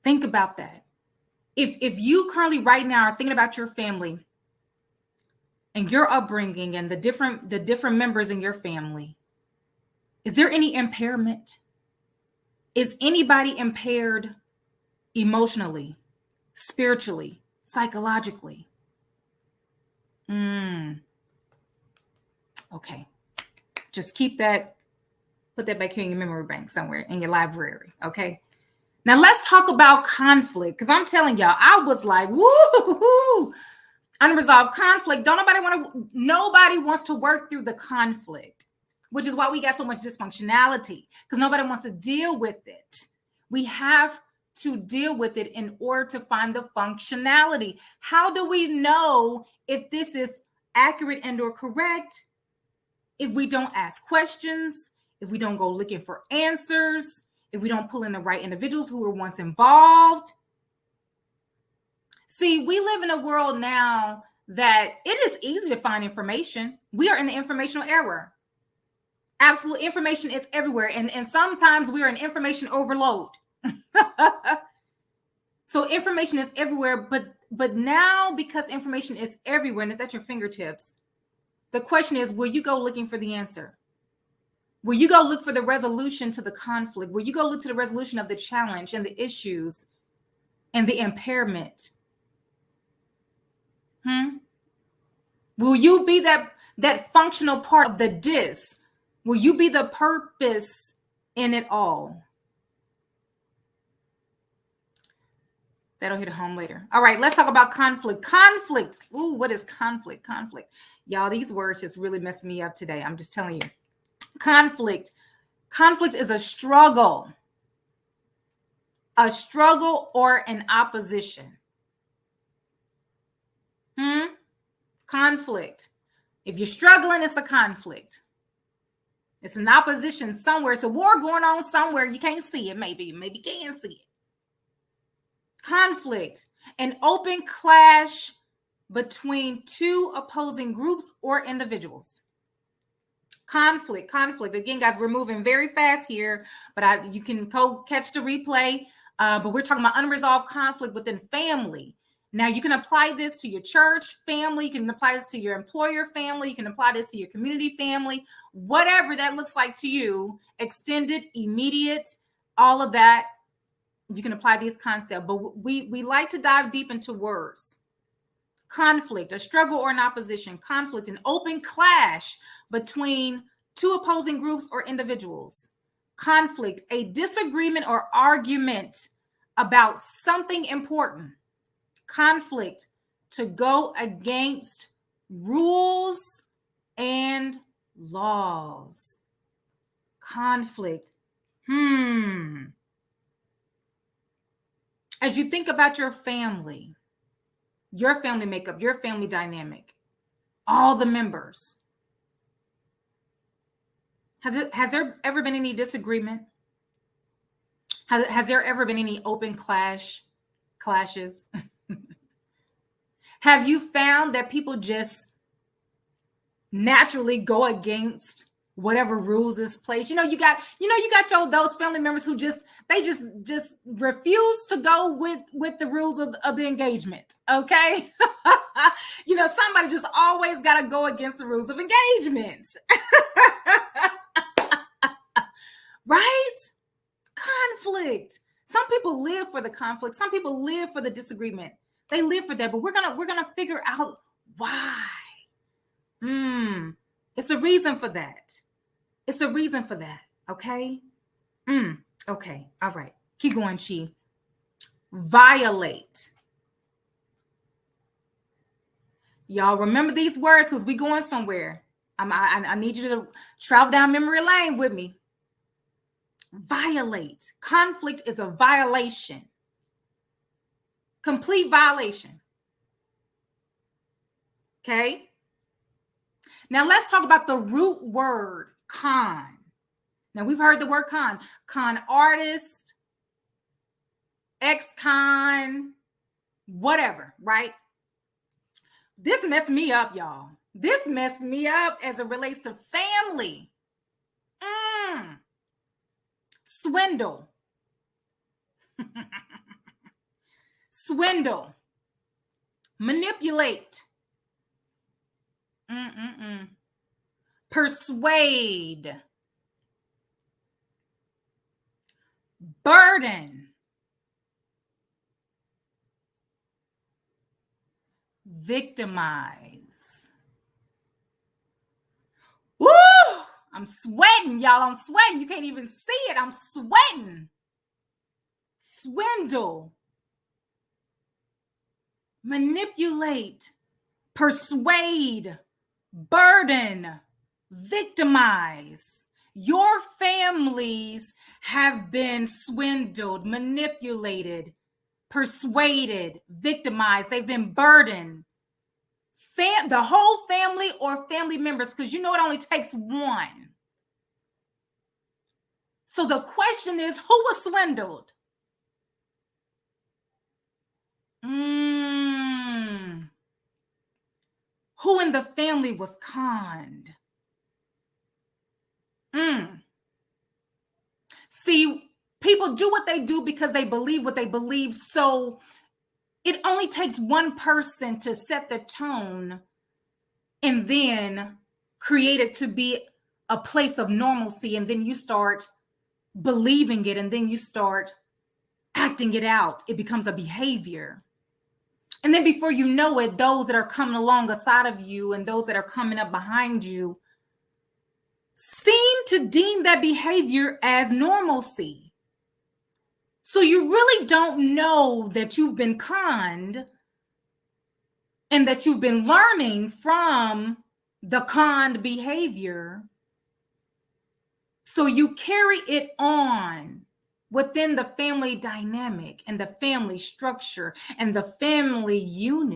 Think about that. If you currently right now are thinking about your family and your upbringing and the different members in your family, is there any impairment? Is anybody impaired emotionally, spiritually, psychologically? Okay. Just keep that, put that back here in your memory bank somewhere in your library. Okay. Now let's talk about conflict. Because I'm telling y'all, I was like, woo, unresolved conflict. Nobody wants to work through the conflict, which is why we got so much dysfunctionality, because nobody wants to deal with it. We have to deal with it in order to find the functionality. How do we know if this is accurate and or correct? If we don't ask questions, if we don't go looking for answers, if we don't pull in the right individuals who were once involved. See, we live in a world now that it is easy to find information. We are in the informational era. Absolute information is everywhere. And sometimes we are in information overload. So information is everywhere. But now, because information is everywhere and it's at your fingertips, the question is, will you go looking for the answer? Will you go look for the resolution to the conflict? Will you go look to the resolution of the challenge and the issues and the impairment? Will you be that functional part of the dis? Will you be the purpose in it all? That'll hit home later. All right, let's talk about conflict. Conflict. Ooh, what is conflict? Conflict. Y'all, these words just really messed me up today. I'm just telling you. Conflict. Conflict is a struggle or an opposition. Conflict. If you're struggling, it's a conflict. It's an opposition somewhere. It's a war going on somewhere. You can't see it. Maybe you can see it. Conflict. An open clash between two opposing groups or individuals. Conflict. Again, guys, we're moving very fast here, but you can go catch the replay. But we're talking about unresolved conflict within family. Now, you can apply this to your church family. You can apply this to your employer family. You can apply this to your community family, whatever that looks like to you, extended, immediate, all of that. You can apply these concepts, but we like to dive deep into words. Conflict, a struggle or an opposition. Conflict, an open clash between two opposing groups or individuals. Conflict, a disagreement or argument about something important. Conflict, to go against rules and laws. Conflict. As you think about your family makeup, your family dynamic, all the members, has there ever been any disagreement? Has there ever been any open clashes? Have you found that people just naturally go against whatever rules is placed? You got those family members who just refuse to go with the rules of the engagement. Okay. Somebody just always got to go against the rules of engagement. Right? Conflict. Some people live for the conflict. Some people live for the disagreement. They live for that, but we're gonna figure out why. It's a reason for that. It's a reason for that. Okay. Okay. All right. Keep going, Chi. Violate. Y'all remember these words because we're going somewhere. I need you to travel down memory lane with me. Violate. Conflict is a violation. Complete violation. Okay. Now let's talk about the root word, con. Now we've heard the word con artist, ex-con, whatever, right? This messed me up, y'all. This messed me up as it relates to family. Swindle. swindle, manipulate, persuade, burden, victimize. Woo! I'm sweating, y'all. I'm sweating. You can't even see it. I'm sweating. Swindle, manipulate, persuade, burden, victimize. Your families have been swindled, manipulated, persuaded, victimized. They've been burdened. The whole family or family members, because you know it only takes one. So the question is, who was swindled? Who in the family was conned? See, people do what they do because they believe what they believe. So it only takes one person to set the tone and then create it to be a place of normalcy. And then you start believing it, and then you start acting it out. It becomes a behavior. And then before you know it, those that are coming along aside of you and those that are coming up behind you seem to deem that behavior as normalcy. So you really don't know that you've been conned and that you've been learning from the conned behavior. So you carry it on within the family dynamic and the family structure and the family unit.